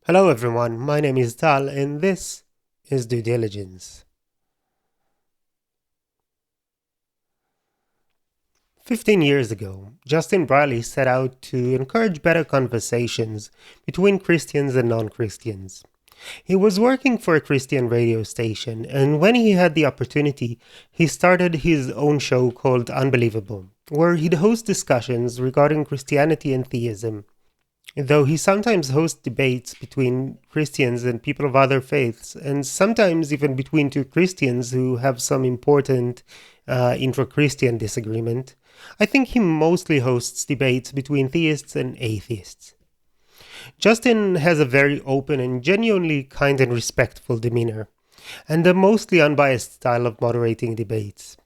Hello everyone, my name is Tal and this is Due Diligence. 15 years ago, Justin Brierley set out to encourage better conversations between Christians and non-Christians. He was working for a Christian radio station, and when he had the opportunity, he started his own show called Unbelievable, where he'd host discussions regarding Christianity and theism. Though he sometimes hosts debates between Christians and people of other faiths, and sometimes even between two Christians who have some important intra-Christian disagreement, I think he mostly hosts debates between theists and atheists. Justin has a very open and genuinely kind and respectful demeanor, and a mostly unbiased style of moderating debates.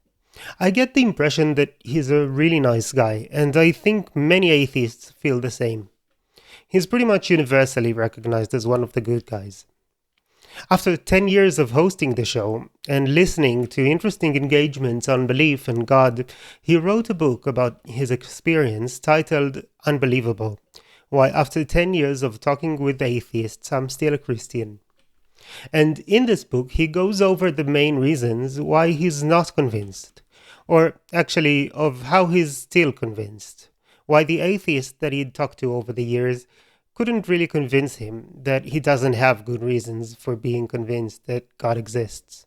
I get the impression that he's a really nice guy, and I think many atheists feel the same. He's pretty much universally recognized as one of the good guys. After 10 years of hosting the show and listening to interesting engagements on belief and God, he wrote a book about his experience titled Unbelievable, Why After 10 Years of Talking with Atheists I'm Still a Christian. And in this book he goes over the main reasons why he's not convinced, or actually of how he's still convinced. Why the atheists that he'd talked to over the years couldn't really convince him that he doesn't have good reasons for being convinced that God exists.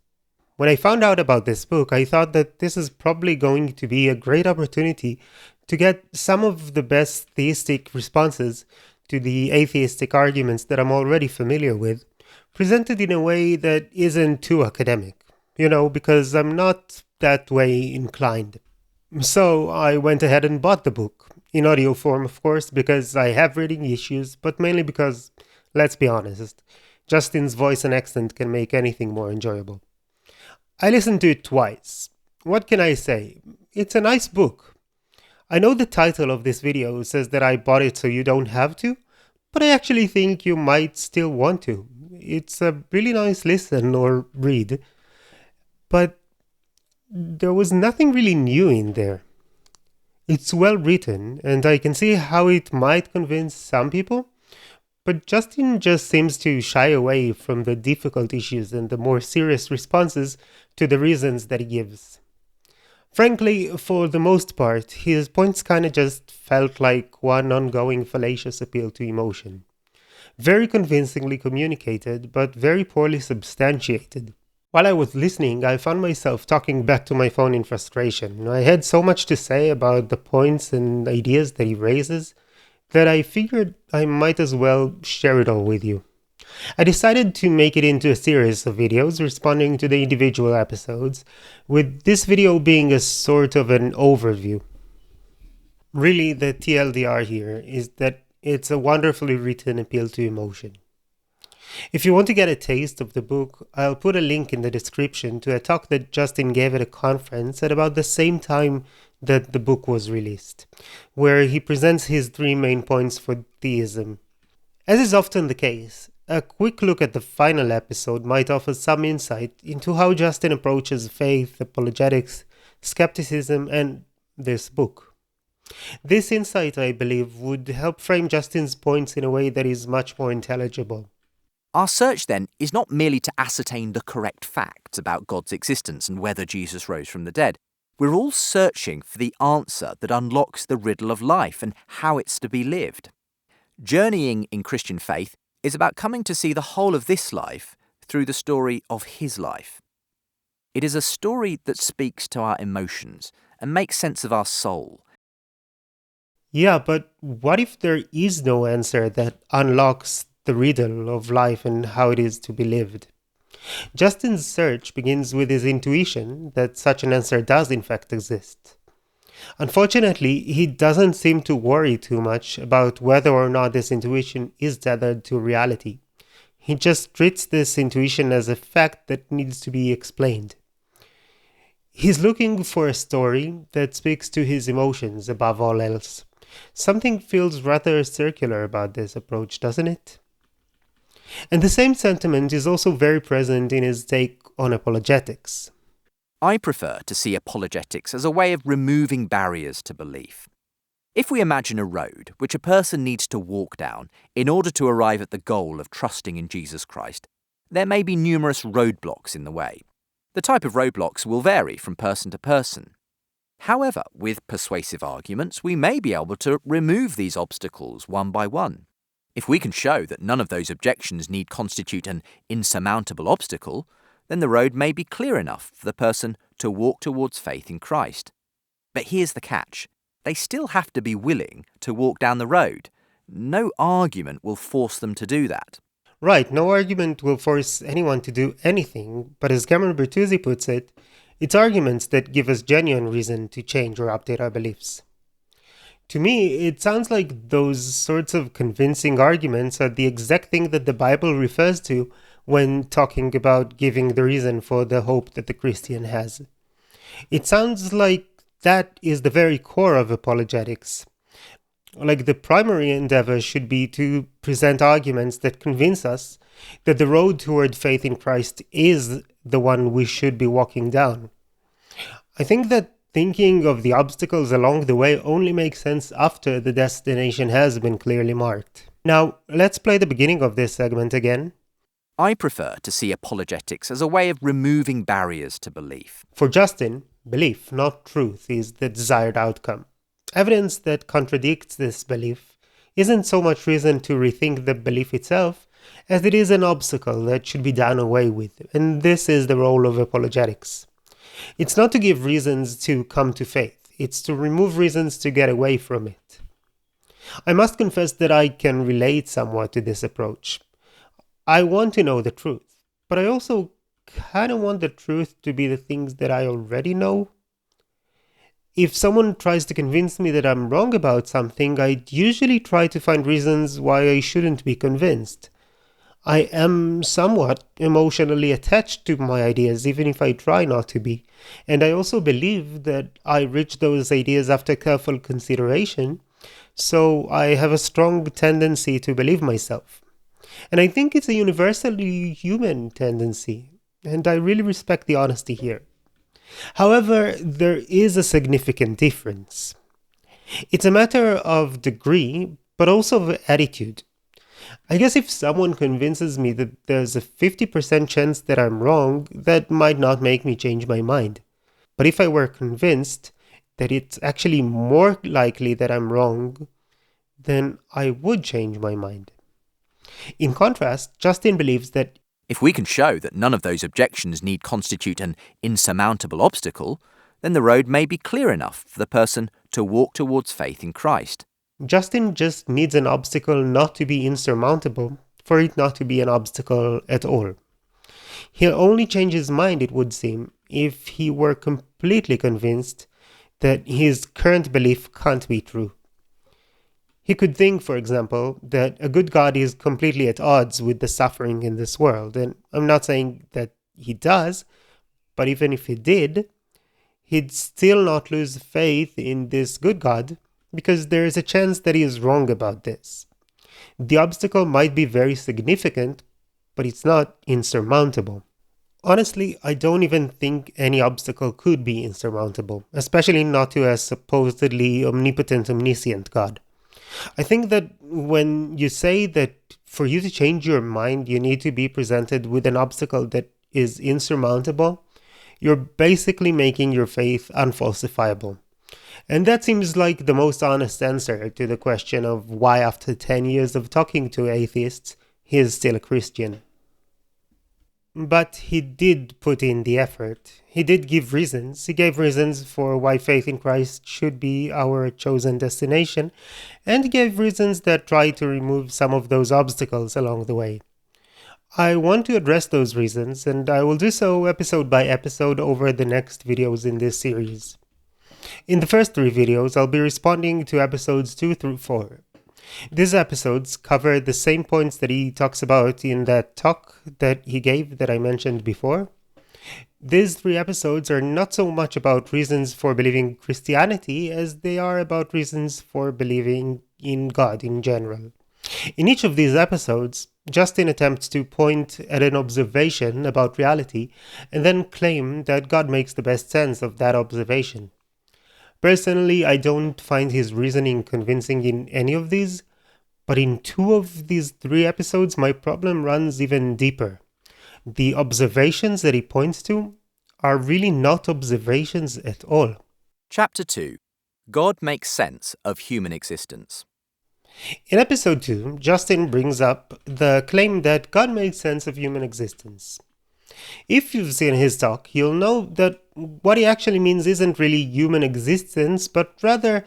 When I found out about this book, I thought that this is probably going to be a great opportunity to get some of the best theistic responses to the atheistic arguments that I'm already familiar with, presented in a way that isn't too academic, because I'm not that way inclined. So I went ahead and bought the book, in audio form of course, because I have reading issues, but mainly because, let's be honest, Justin's voice and accent can make anything more enjoyable. I listened to it twice. What can I say? It's a nice book. I know the title of this video says that I bought it so you don't have to, but I actually think you might still want to. It's a really nice listen or read, but there was nothing really new in there. It's well written, and I can see how it might convince some people, but Justin just seems to shy away from the difficult issues and the more serious responses to the reasons that he gives. Frankly, for the most part, his points kinda just felt like one ongoing fallacious appeal to emotion. Very convincingly communicated, but very poorly substantiated. While I was listening, I found myself talking back to my phone in frustration. I had so much to say about the points and ideas that he raises that I figured I might as well share it all with you. I decided to make it into a series of videos responding to the individual episodes, with this video being a sort of an overview. Really, the TLDR here is that it's a wonderfully written appeal to emotion. If you want to get a taste of the book, I'll put a link in the description to a talk that Justin gave at a conference at about the same time that the book was released, where he presents his 3 main points for theism. As is often the case, a quick look at the final episode might offer some insight into how Justin approaches faith, apologetics, skepticism, and this book. This insight, I believe, would help frame Justin's points in a way that is much more intelligible. Our search, then, is not merely to ascertain the correct facts about God's existence and whether Jesus rose from the dead. We're all searching for the answer that unlocks the riddle of life and how it's to be lived. Journeying in Christian faith is about coming to see the whole of this life through the story of his life. It is a story that speaks to our emotions and makes sense of our soul. Yeah, but what if there is no answer that unlocks the riddle of life and how it is to be lived? Justin's search begins with his intuition that such an answer does in fact exist. Unfortunately, he doesn't seem to worry too much about whether or not this intuition is tethered to reality. He just treats this intuition as a fact that needs to be explained. He's looking for a story that speaks to his emotions above all else. Something feels rather circular about this approach, doesn't it? And the same sentiment is also very present in his take on apologetics. I prefer to see apologetics as a way of removing barriers to belief. If we imagine a road which a person needs to walk down in order to arrive at the goal of trusting in Jesus Christ, there may be numerous roadblocks in the way. The type of roadblocks will vary from person to person. However, with persuasive arguments, we may be able to remove these obstacles one by one. If we can show that none of those objections need constitute an insurmountable obstacle, then the road may be clear enough for the person to walk towards faith in Christ. But here's the catch. They still have to be willing to walk down the road. No argument will force them to do that. Right, no argument will force anyone to do anything, but as Cameron Bertuzzi puts it, it's arguments that give us genuine reason to change or update our beliefs. To me, it sounds like those sorts of convincing arguments are the exact thing that the Bible refers to when talking about giving the reason for the hope that the Christian has. It sounds like that is the very core of apologetics. Like the primary endeavor should be to present arguments that convince us that the road toward faith in Christ is the one we should be walking down. I think that thinking of the obstacles along the way only makes sense after the destination has been clearly marked. Now, let's play the beginning of this segment again. I prefer to see apologetics as a way of removing barriers to belief. For Justin, belief, not truth, is the desired outcome. Evidence that contradicts this belief isn't so much reason to rethink the belief itself as it is an obstacle that should be done away with, and this is the role of apologetics. It's not to give reasons to come to faith, it's to remove reasons to get away from it. I must confess that I can relate somewhat to this approach. I want to know the truth, but I also kind of want the truth to be the things that I already know. If someone tries to convince me that I'm wrong about something, I usually try to find reasons why I shouldn't be convinced. I am somewhat emotionally attached to my ideas, even if I try not to be. And I also believe that I reach those ideas after careful consideration, so I have a strong tendency to believe myself. And I think it's a universally human tendency, and I really respect the honesty here. However, there is a significant difference. It's a matter of degree, but also of attitude. I guess if someone convinces me that there's a 50% chance that I'm wrong, that might not make me change my mind. But if I were convinced that it's actually more likely that I'm wrong, then I would change my mind. In contrast, Justin believes that if we can show that none of those objections need constitute an insurmountable obstacle, then the road may be clear enough for the person to walk towards faith in Christ. Justin just needs an obstacle not to be insurmountable for it not to be an obstacle at all. He'll only change his mind, it would seem, if he were completely convinced that his current belief can't be true. He could think, for example, that a good God is completely at odds with the suffering in this world, and I'm not saying that he does, but even if he did, he'd still not lose faith in this good God, because there is a chance that he is wrong about this. The obstacle might be very significant, but it's not insurmountable. Honestly, I don't even think any obstacle could be insurmountable, especially not to a supposedly omnipotent, omniscient God. I think that when you say that for you to change your mind, you need to be presented with an obstacle that is insurmountable, you're basically making your faith unfalsifiable. And that seems like the most honest answer to the question of why after 10 years of talking to atheists, he is still a Christian. But he did put in the effort. He did give reasons. He gave reasons for why faith in Christ should be our chosen destination, and he gave reasons that try to remove some of those obstacles along the way. I want to address those reasons, and I will do so episode by episode over the next videos in this series. In the first 3 videos, I'll be responding to episodes 2 through 4. These episodes cover the same points that he talks about in that talk that he gave that I mentioned before. These 3 episodes are not so much about reasons for believing Christianity as they are about reasons for believing in God in general. In each of these episodes, Justin attempts to point at an observation about reality and then claim that God makes the best sense of that observation. Personally, I don't find his reasoning convincing in any of these, but in 2 of these 3 episodes, my problem runs even deeper. The observations that he points to are really not observations at all. Chapter 2. God makes sense of human existence. In episode 2, Justin brings up the claim that God makes sense of human existence. If you've seen his talk, you'll know that what he actually means isn't really human existence, but rather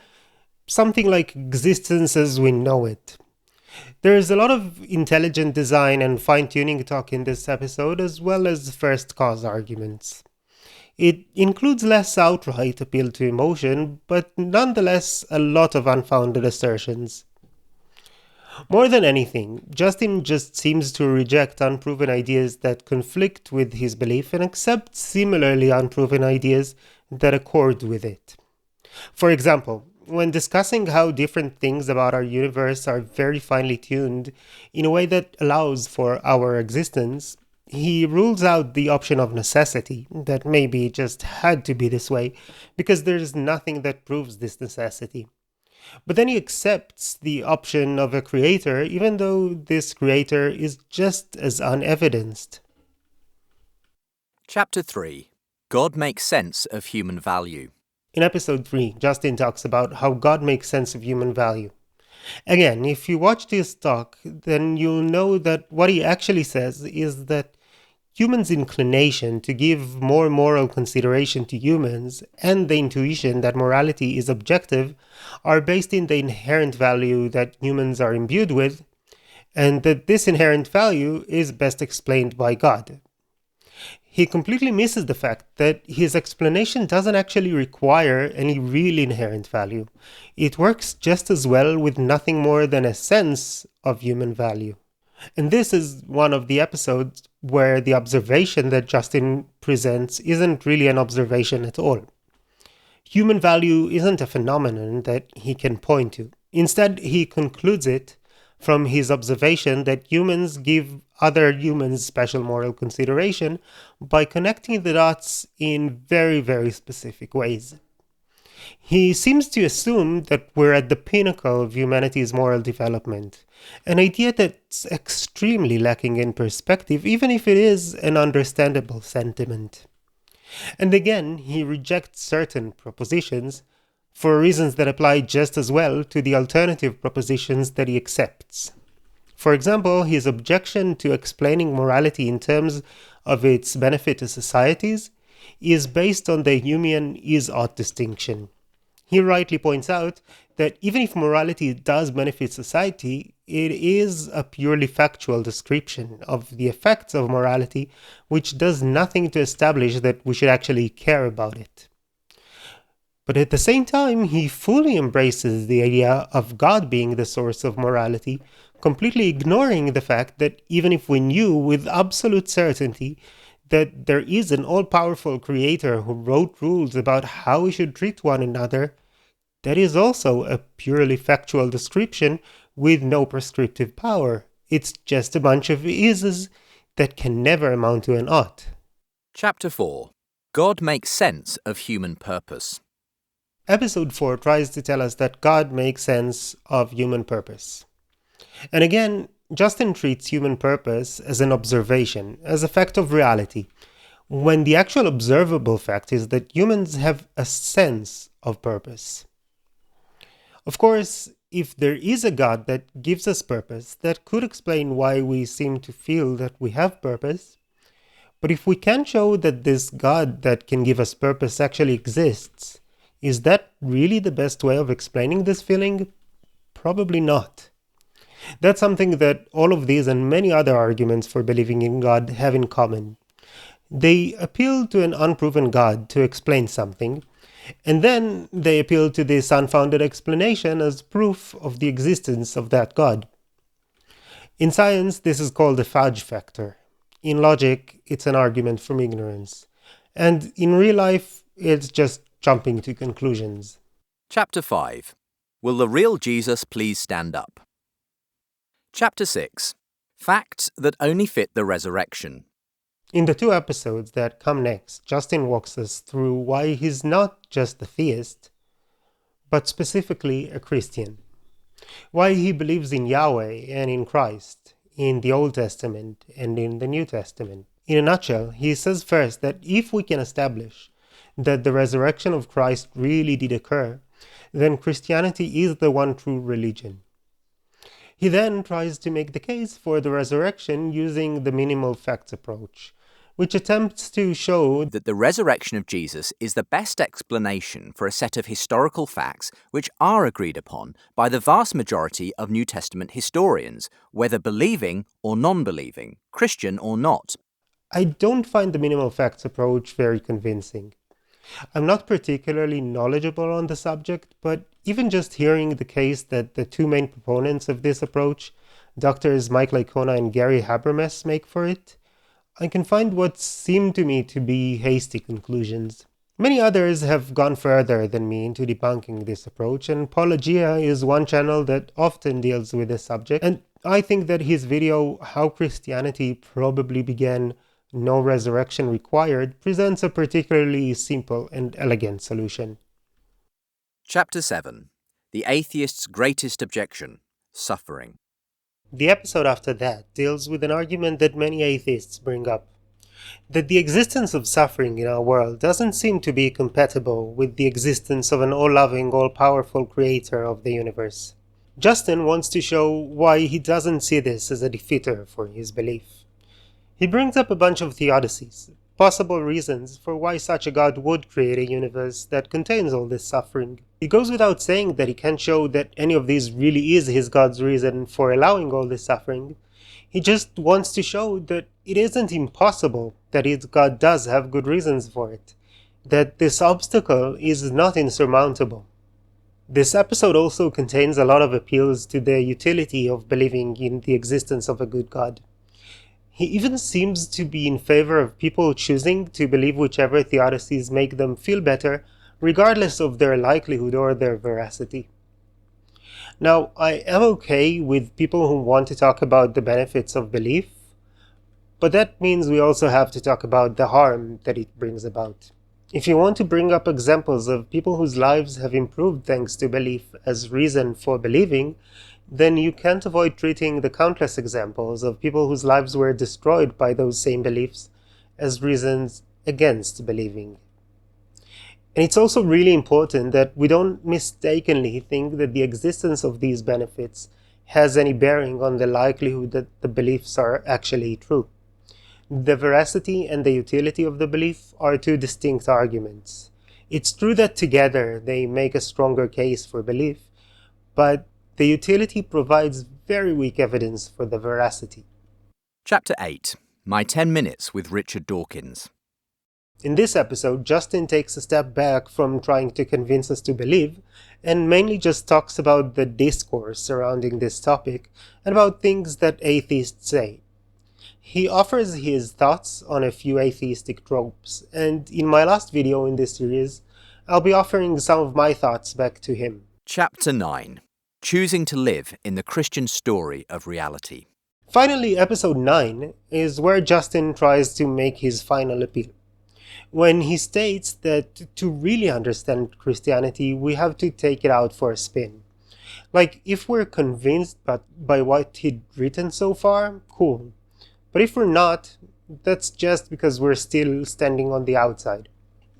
something like existence as we know it. There is a lot of intelligent design and fine-tuning talk in this episode, as well as first cause arguments. It includes less outright appeal to emotion, but nonetheless a lot of unfounded assertions. More than anything, Justin just seems to reject unproven ideas that conflict with his belief and accept similarly unproven ideas that accord with it. For example, when discussing how different things about our universe are very finely tuned in a way that allows for our existence, he rules out the option of necessity, that maybe it just had to be this way, because there's nothing that proves this necessity. But then he accepts the option of a creator, even though this creator is just as unevidenced. Chapter 3. God makes sense of human value. In episode 3, Justin talks about how God makes sense of human value. Again, if you watch this talk, then you'll know that what he actually says is that humans' inclination to give more moral consideration to humans and the intuition that morality is objective are based in the inherent value that humans are imbued with, and that this inherent value is best explained by God. He completely misses the fact that his explanation doesn't actually require any real inherent value. It works just as well with nothing more than a sense of human value. And this is one of the episodes where the observation that Justin presents isn't really an observation at all. Human value isn't a phenomenon that he can point to. Instead, he concludes it from his observation that humans give other humans special moral consideration by connecting the dots in very, very specific ways. He seems to assume that we're at the pinnacle of humanity's moral development, an idea that's extremely lacking in perspective, even if it is an understandable sentiment. And again, he rejects certain propositions for reasons that apply just as well to the alternative propositions that he accepts. For example, his objection to explaining morality in terms of its benefit to societies is based on the Humean is-ought distinction. He rightly points out that even if morality does benefit society, it is a purely factual description of the effects of morality, which does nothing to establish that we should actually care about it. But at the same time, he fully embraces the idea of God being the source of morality, completely ignoring the fact that even if we knew with absolute certainty that there is an all-powerful creator who wrote rules about how we should treat one another, that is also a purely factual description with no prescriptive power. It's just a bunch of ises that can never amount to an ought. Chapter 4. God makes sense of human purpose. Episode 4 tries to tell us that God makes sense of human purpose. And again, Justin treats human purpose as an observation, as a fact of reality, when the actual observable fact is that humans have a sense of purpose. Of course, if there is a God that gives us purpose, that could explain why we seem to feel that we have purpose. But if we can show that this God that can give us purpose actually exists, is that really the best way of explaining this feeling? Probably not. That's something that all of these and many other arguments for believing in God have in common. They appeal to an unproven God to explain something, and then they appeal to this unfounded explanation as proof of the existence of that God. In science, this is called the fudge factor. In logic, it's an argument from ignorance. And in real life, it's just jumping to conclusions. Chapter 5. Will the real Jesus please stand up? Chapter 6. Facts that only fit the resurrection. In the 2 episodes that come next, Justin walks us through why he's not just a theist, but specifically a Christian. Why he believes in Yahweh and in Christ, in the Old Testament and in the New Testament. In a nutshell, he says first that if we can establish that the resurrection of Christ really did occur, then Christianity is the one true religion. He then tries to make the case for the resurrection using the minimal facts approach, which attempts to show that the resurrection of Jesus is the best explanation for a set of historical facts which are agreed upon by the vast majority of New Testament historians, whether believing or non-believing, Christian or not. I don't find the minimal facts approach very convincing. I'm not particularly knowledgeable on the subject, but even just hearing the case that the two main proponents of this approach, Drs. Mike Licona and Gary Habermas, make for it, I can find what seem to me to be hasty conclusions. Many others have gone further than me into debunking this approach, and Apologia is one channel that often deals with this subject, and I think that his video, How Christianity Probably Began, No Resurrection Required, presents a particularly simple and elegant solution. Chapter 7. The Atheist's Greatest Objection: Suffering. The episode after that deals with an argument that many atheists bring up, that the existence of suffering in our world doesn't seem to be compatible with the existence of an all-loving, all-powerful creator of the universe. Justin wants to show why he doesn't see this as a defeater for his belief. He brings up a bunch of theodicies, possible reasons for why such a god would create a universe that contains all this suffering. It goes without saying that he can't show that any of these really is his god's reason for allowing all this suffering. He just wants to show that it isn't impossible that his god does have good reasons for it, that this obstacle is not insurmountable. This episode also contains a lot of appeals to the utility of believing in the existence of a good god. He even seems to be in favor of people choosing to believe whichever theodicies make them feel better, regardless of their likelihood or their veracity. Now, I am okay with people who want to talk about the benefits of belief, but that means we also have to talk about the harm that it brings about. If you want to bring up examples of people whose lives have improved thanks to belief as reason for believing, then you can't avoid treating the countless examples of people whose lives were destroyed by those same beliefs as reasons against believing. And it's also really important that we don't mistakenly think that the existence of these benefits has any bearing on the likelihood that the beliefs are actually true. The veracity and the utility of the belief are two distinct arguments. It's true that together they make a stronger case for belief, but the utility provides very weak evidence for the veracity. Chapter 8. My 10 Minutes with Richard Dawkins. In this episode, Justin takes a step back from trying to convince us to believe, and mainly just talks about the discourse surrounding this topic and about things that atheists say. He offers his thoughts on a few atheistic tropes, and in my last video in this series, I'll be offering some of my thoughts back to him. Chapter 9. Choosing to live in the Christian story of reality. Finally, episode 9 is where Justin tries to make his final appeal, when he states that to really understand Christianity, we have to take it out for a spin. Like, if we're convinced by what he'd written so far, cool. But if we're not, that's just because we're still standing on the outside.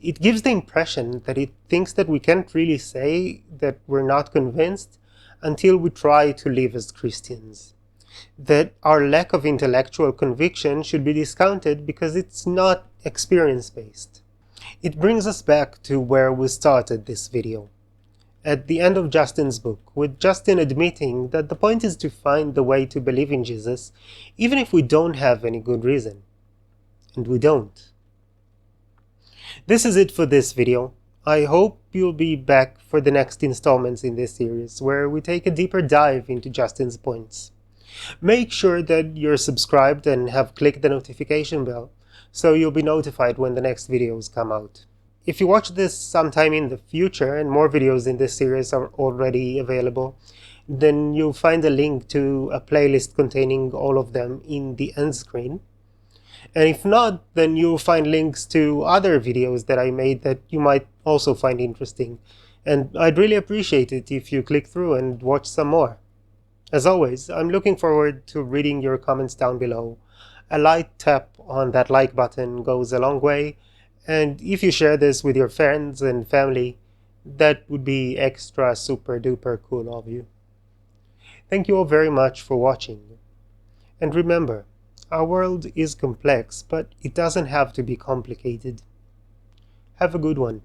It gives the impression that it thinks that we can't really say that we're not convinced until we try to live as Christians. That our lack of intellectual conviction should be discounted because it's not experience-based. It brings us back to where we started this video, at the end of Justin's book, with Justin admitting that the point is to find the way to believe in Jesus, even if we don't have any good reason. And we don't. This is it for this video. I hope you'll be back for the next installments in this series, where we take a deeper dive into Justin's points. Make sure that you're subscribed and have clicked the notification bell, so you'll be notified when the next videos come out. If you watch this sometime in the future and more videos in this series are already available, then you'll find a link to a playlist containing all of them in the end screen. And if not, then you'll find links to other videos that I made that you might also find interesting, And I'd really appreciate it if you click through and watch some more. As always, I'm looking forward to reading your comments down below. A light tap on that like button goes a long way, and if you share this with your friends and family, that would be extra super duper cool of you. Thank you all very much for watching. And remember, our world is complex, but it doesn't have to be complicated. Have a good one.